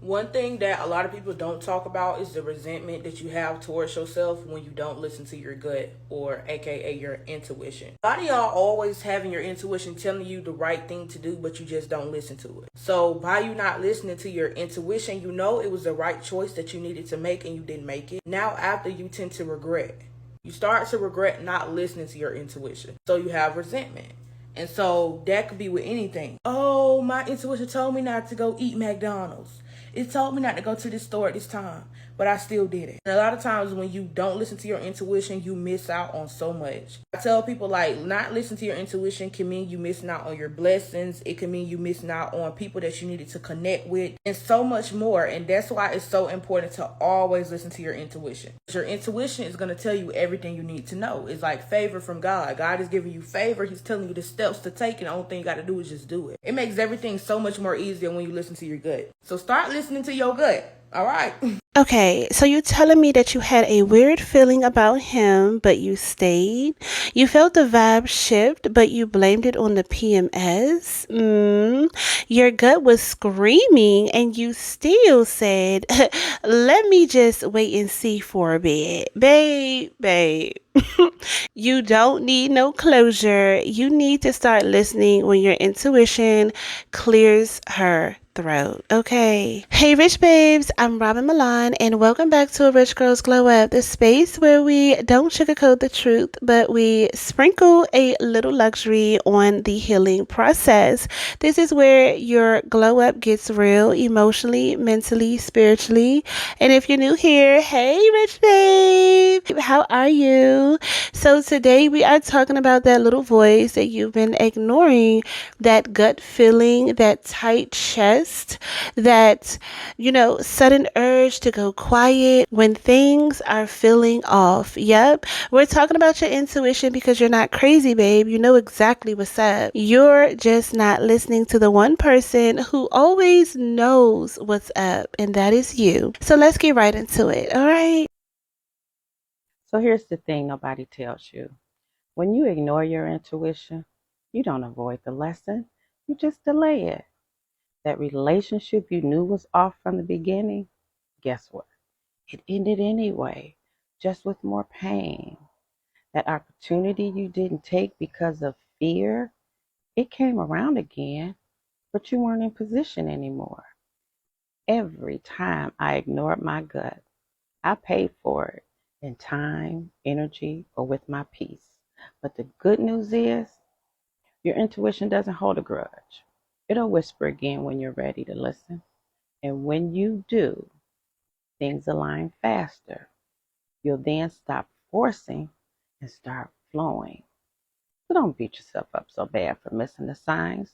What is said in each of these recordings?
One thing that a lot of people don't talk about is the resentment that you have towards yourself when you don't listen to your gut, or aka your intuition. A lot of y'all always having your intuition telling you the right thing to do, but you just don't listen to it. So by you not listening to your intuition, you know it was the right choice that you needed to make and you didn't make it. Now after, you tend to regret. You start to regret not listening to your intuition. So you have resentment. And so that could be with anything. Oh, my intuition told me not to go eat McDonald's. It told me not to go to this store at this time, but I still did it. And a lot of times when you don't listen to your intuition, you miss out on so much. I tell people, like, not listen to your intuition can mean you missing out on your blessings. It can mean you missing out on people that you needed to connect with and so much more. And that's why it's so important to always listen to your intuition. Your intuition is going to tell you everything you need to know. It's like favor from God. God is giving you favor. He's telling you the steps to take, and the only thing you got to do is just do it. It makes everything so much more easier when you listen to your gut. So start listening to your gut. All right. Okay, so you're telling me that you had a weird feeling about him, but you stayed? You felt the vibe shift, but you blamed it on the PMS? Your gut was screaming, and you still said, let me just wait and see for a bit. Babe. You don't need no closure. You need to start listening when your intuition clears her throat. Okay. Hey, Rich Babes. I'm Robyn Milan, and welcome back to A Rich Girl's Glow Up, the space where we don't sugarcoat the truth, but we sprinkle a little luxury on the healing process. This is where your glow up gets real emotionally, mentally, spiritually. And if you're new here, hey, Rich Babe. How are you? So today we are talking about that little voice that you've been ignoring, that gut feeling, that tight chest, that, sudden urge to go quiet when things are feeling off. Yep. We're talking about your intuition because you're not crazy, babe. You know exactly what's up. You're just not listening to the one person who always knows what's up, and that is you. So let's get right into it. All right. So here's the thing nobody tells you. When you ignore your intuition, you don't avoid the lesson, you just delay it. That relationship you knew was off from the beginning, guess what? It ended anyway, just with more pain. That opportunity you didn't take because of fear, it came around again, but you weren't in position anymore. Every time I ignored my gut, I paid for it in time, energy, or with my peace. But the good news is, your intuition doesn't hold a grudge. It'll whisper again when you're ready to listen. And when you do, things align faster. You'll then stop forcing and start flowing. So don't beat yourself up so bad for missing the signs.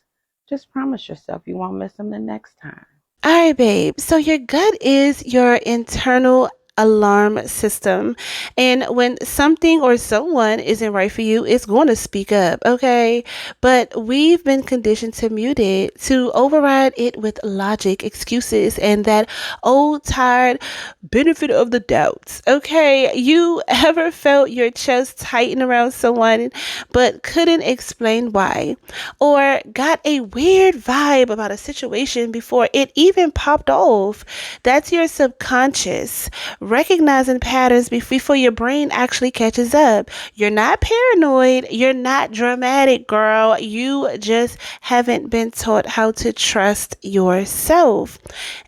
Just promise yourself you won't miss them the next time. All right, babe. So your gut is your internal alarm system. And when something or someone isn't right for you, it's going to speak up, okay? But we've been conditioned to mute it, to override it with logic, excuses, and that old, tired benefit of the doubts, okay? You ever felt your chest tighten around someone but couldn't explain why? Or got a weird vibe about a situation before it even popped off? That's your subconscious recognizing patterns before your brain actually catches up. You're not paranoid. You're not dramatic, girl. You just haven't been taught how to trust yourself.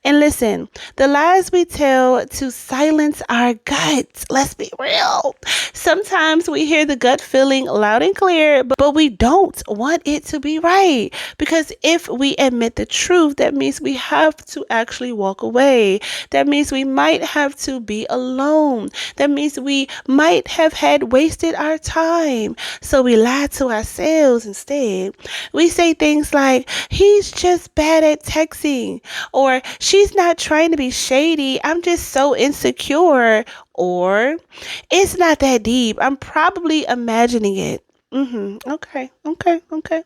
And listen, the lies we tell to silence our guts. Let's be real. Sometimes we hear the gut feeling loud and clear, but we don't want it to be right. Because if we admit the truth, that means we have to actually walk away. That means we might have to be alone. That means we might have had wasted our time. So we lie to ourselves instead. We say things like, he's just bad at texting, or she's not trying to be shady, I'm just so insecure, or it's not that deep, I'm probably imagining it. Okay. Okay. Okay.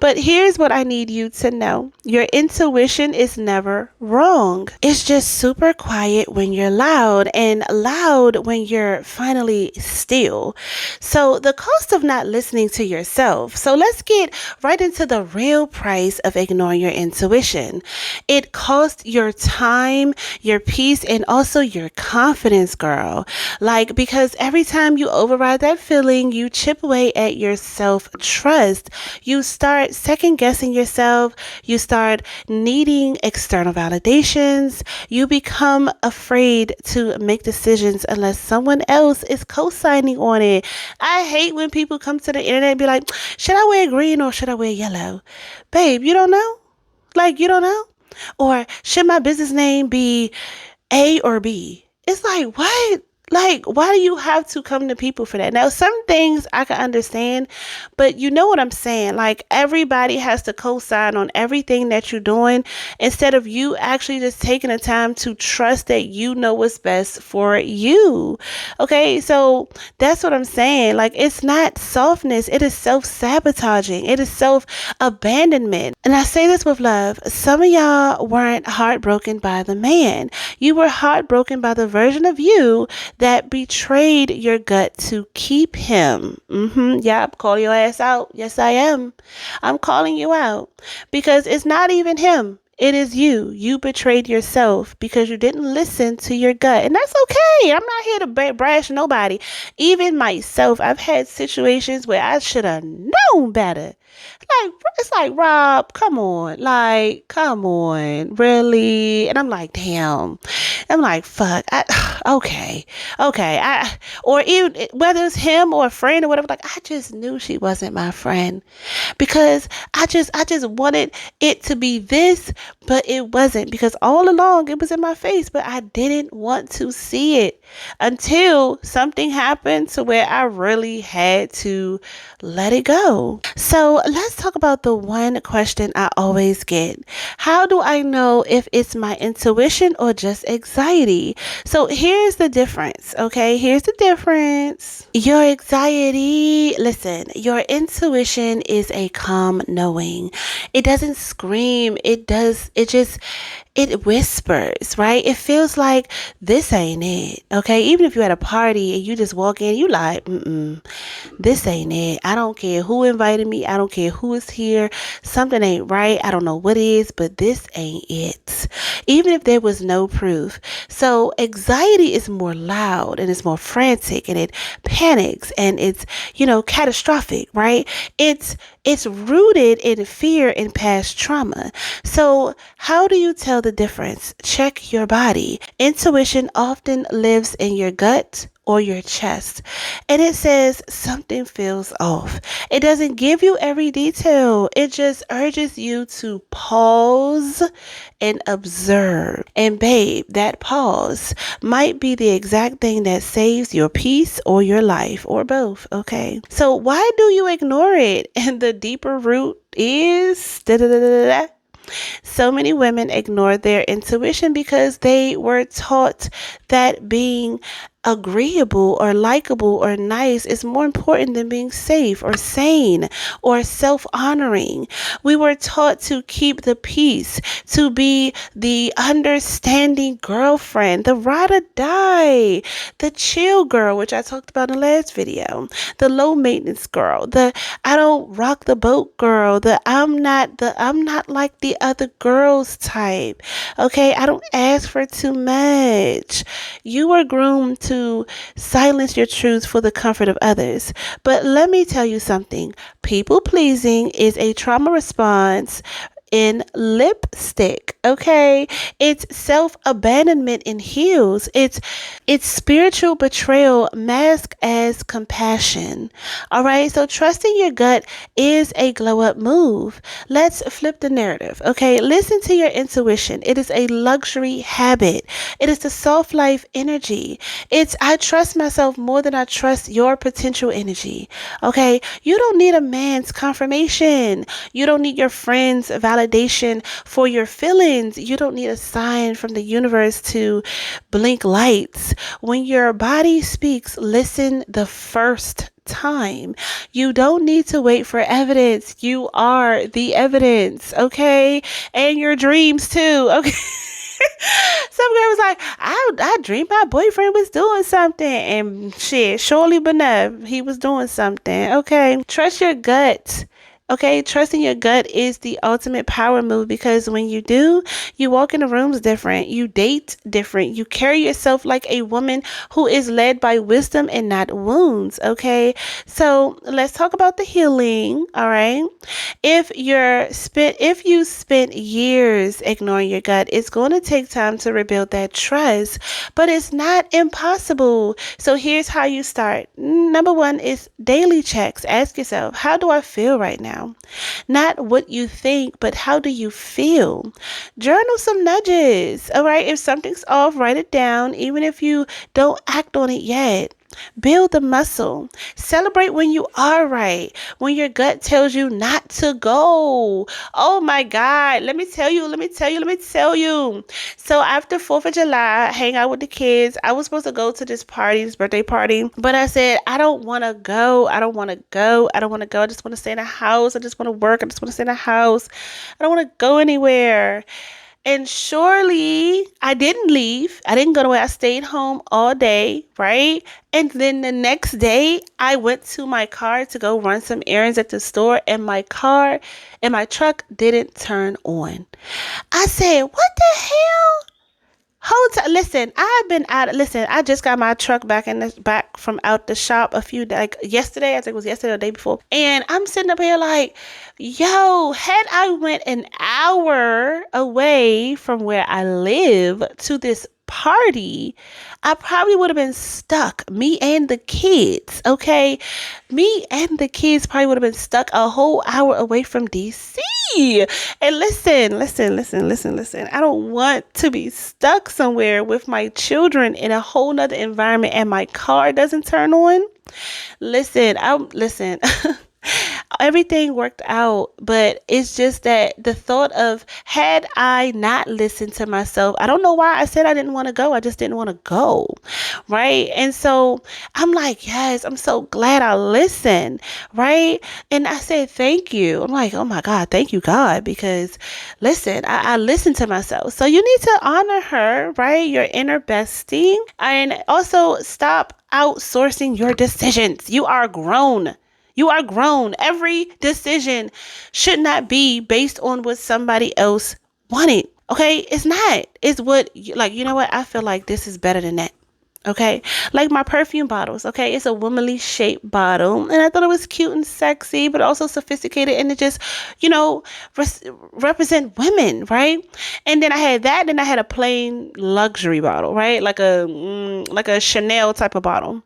But here's what I need you to know. Your intuition is never wrong. It's just super quiet when you're loud and loud when you're finally still. So the cost of not listening to yourself. So let's get right into the real price of ignoring your intuition. It costs your time, your peace, and also your confidence, girl. Like, because every time you override that feeling, you chip away at your self trust. You start second guessing yourself. You start needing external validations. You become afraid to make decisions unless someone else is co signing on it. I hate when people come to the internet and be like, should I wear green or should I wear yellow? Babe, you don't know? Like, you don't know? Or should my business name be A or B? It's like, what? Like, why do you have to come to people for that? Now, some things I can understand, but you know what I'm saying? Like, everybody has to co-sign on everything that you're doing instead of you actually just taking the time to trust that you know what's best for you. Okay, so that's what I'm saying. Like, it's not softness, it is self-sabotaging, it is self-abandonment. And I say this with love. Some of y'all weren't heartbroken by the man. You were heartbroken by the version of you that betrayed your gut to keep him. Yep, call your ass out. Yes, I am. I'm calling you out because it's not even him. It is you. You betrayed yourself because you didn't listen to your gut. And that's okay. I'm not here to brash nobody. Even myself, I've had situations where I should have known better. Like, it's like, Rob, come on. Like, come on. Really? And I'm like, damn. I'm like, fuck. Okay. Okay. Or even whether it's him or a friend or whatever, like, I just knew she wasn't my friend because I just wanted it to be this, but it wasn't, because all along it was in my face, but I didn't want to see it until something happened to where I really had to let it go. So let's talk about the one question I always get. How do I know if it's my intuition or just anxiety? So here's the difference, okay? Here's the difference. Your anxiety, listen, your intuition is a calm knowing. It doesn't scream. It whispers, right? It feels like this ain't it, okay? Even if you're at a party and you just walk in, you like, this ain't it. I don't care who invited me. I don't care who is here. Something ain't right. I don't know what is, but this ain't it. Even if there was no proof. So anxiety is more loud and it's more frantic and it panics and it's, catastrophic, right? It's rooted in fear and past trauma. So how do you tell the difference? Check your body. Intuition often lives in your gut or your chest, and it says something feels off. It doesn't give you every detail. It just urges you to pause and observe. And babe, that pause might be the exact thing that saves your peace or your life or both, okay? So why do you ignore it? And the deeper root is so many women ignore their intuition because they were taught that being agreeable or likable or nice is more important than being safe or sane or self-honoring. We were taught to keep the peace, to be the understanding girlfriend, the ride or die, the chill girl, which I talked about in the last video, the low maintenance girl, the I don't rock the boat girl, I'm not like the other girls type. Okay, I don't ask for too much. You were groomed to silence your truth for the comfort of others. But let me tell you something. People pleasing is a trauma response in lipstick, okay? It's self-abandonment in heels. It's spiritual betrayal masked as compassion. All right, so trusting your gut is a glow up move. Let's flip the narrative, okay? Listen to your intuition. It is a luxury habit. It is the soft life energy. It's I trust myself more than I trust your potential energy, okay? You don't need a man's confirmation. You don't need your friends' validation for your feelings. You don't need a sign from the universe to blink lights. When your body speaks, listen the first time. You don't need to wait for evidence. You are the evidence, okay? And your dreams too, okay? Some girl was like, I dreamed my boyfriend was doing something. And shit, surely enough, he was doing something. Okay. Trust your gut. Okay, trusting your gut is the ultimate power move, because when you do, you walk in the rooms different, you date different, you carry yourself like a woman who is led by wisdom and not wounds. Okay, so let's talk about the healing. All right, if you spent years ignoring your gut, it's going to take time to rebuild that trust, but it's not impossible. So here's how you start. Number one is daily checks. Ask yourself, how do I feel right now? Not what you think, but how do you feel? Journal some nudges. All right. If something's off, write it down, even if you don't act on it yet. Build the muscle. Celebrate when you are right, when your gut tells you not to go. Oh my God. Let me tell you. So after 4th of July, hang out with the kids. I was supposed to go to this birthday party, but I said, I don't want to go. I just want to stay in the house. I just want to work. I just want to stay in the house. I don't want to go anywhere. And surely I didn't leave. I didn't go nowhere. I stayed home all day, right? And then the next day, I went to my car to go run some errands at the store, and my truck didn't turn on. I said, what the hell? Listen, I just got my truck back from out the shop yesterday. I think it was yesterday or the day before. And I'm sitting up here like, yo, had I went an hour away from where I live to this party, I probably would have been stuck. Me and the kids, okay? Me and the kids probably would have been stuck a whole hour away from DC. And listen. I don't want to be stuck somewhere with my children in a whole nother environment and my car doesn't turn on. Listen. Everything worked out, but it's just that the thought of, had I not listened to myself, I don't know why I said I didn't want to go. I just didn't want to go. Right. And so I'm like, yes, I'm so glad I listened. Right. And I said, thank you. I'm like, oh my God, thank you, God, because listen, I listened to myself. So you need to honor her, right? Your inner bestie. And also stop outsourcing your decisions. You are grown. Every decision should not be based on what somebody else wanted. Okay. It's not. It's what, you know what? I feel like this is better than that. Okay. Like my perfume bottles. Okay. It's a womanly shaped bottle. And I thought it was cute and sexy, but also sophisticated. And it just, represent women. Right. And then I had that. Then I had a plain luxury bottle, right? Like a Chanel type of bottle.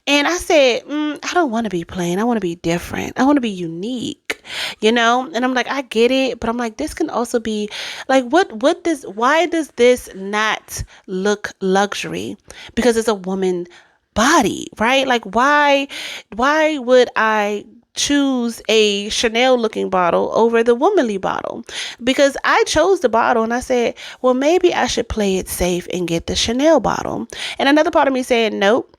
And I said, I don't want to be plain. I want to be different. I want to be unique. And I'm like, I get it, but I'm like, this can also be like, why does this not look luxury? Because it's a woman body, right? Like, why would I choose a Chanel looking bottle over the womanly bottle? Because I chose the bottle and I said, well, maybe I should play it safe and get the Chanel bottle. And another part of me said, nope.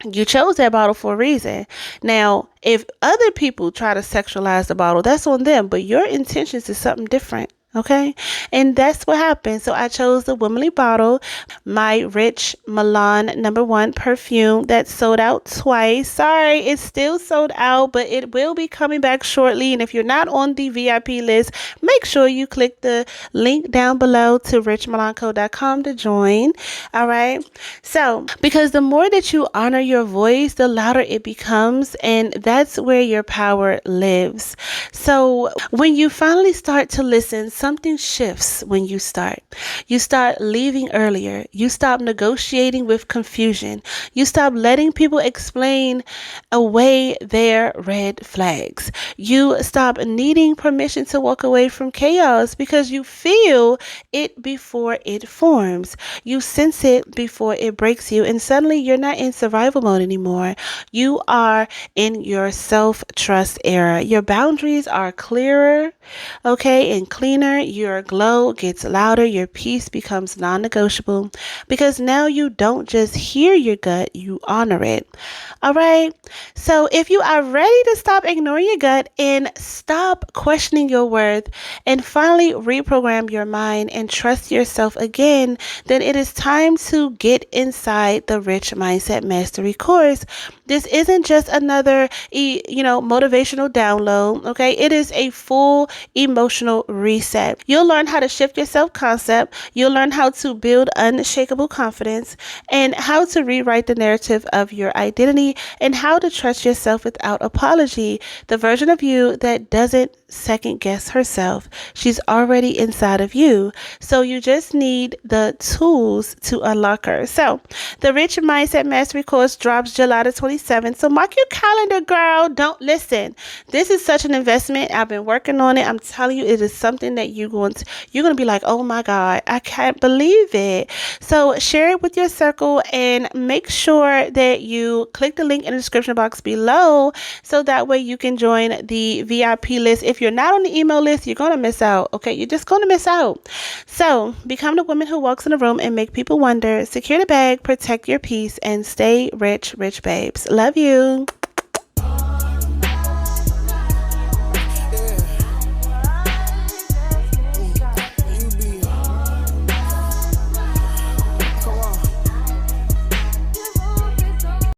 You chose that bottle for a reason. Now, if other people try to sexualize the bottle, that's on them, but your intentions is something different. Okay. And that's what happened. So I chose the womanly bottle, my Rych Milan #1 perfume that sold out twice. Sorry, it's still sold out, but it will be coming back shortly. And if you're not on the VIP list, make sure you click the link down below to richmilanco.com to join. All right. So, because the more that you honor your voice, the louder it becomes. And that's where your power lives. So when you finally start to listen, something shifts when you start. You start leaving earlier. You stop negotiating with confusion. You stop letting people explain away their red flags. You stop needing permission to walk away from chaos because you feel it before it forms. You sense it before it breaks you. And suddenly you're not in survival mode anymore. You are in your self-trust era. Your boundaries are clearer, okay, and cleaner. sooner your glow gets louder, your peace becomes non-negotiable, because now you don't just hear your gut, you honor it. All right. So if you are ready to stop ignoring your gut and stop questioning your worth and finally reprogram your mind and trust yourself again, then it is time to get inside the Rich Mindset Mastery course. This isn't just another, motivational download. Okay. It is a full emotional reset. You'll learn how to shift your self-concept. You'll learn how to build unshakable confidence and how to rewrite the narrative of your identity and how to trust yourself without apology. The version of you that doesn't second guess herself. She's already inside of you. So you just need the tools to unlock her. So the Rich Mindset Mastery course drops July the 27th. So mark your calendar, girl. Don't listen. This is such an investment. I've been working on it. I'm telling you, it is something that you're going to be like, oh my God, I can't believe it. So share it with your circle and make sure that you click the link in the description box below so that way you can join the VIP list. If you're not on the email list, you're going to miss out. Okay. You're just going to miss out. So become the woman who walks in the room and make people wonder. Secure the bag, protect your peace, and stay rich, rich babes. Love you.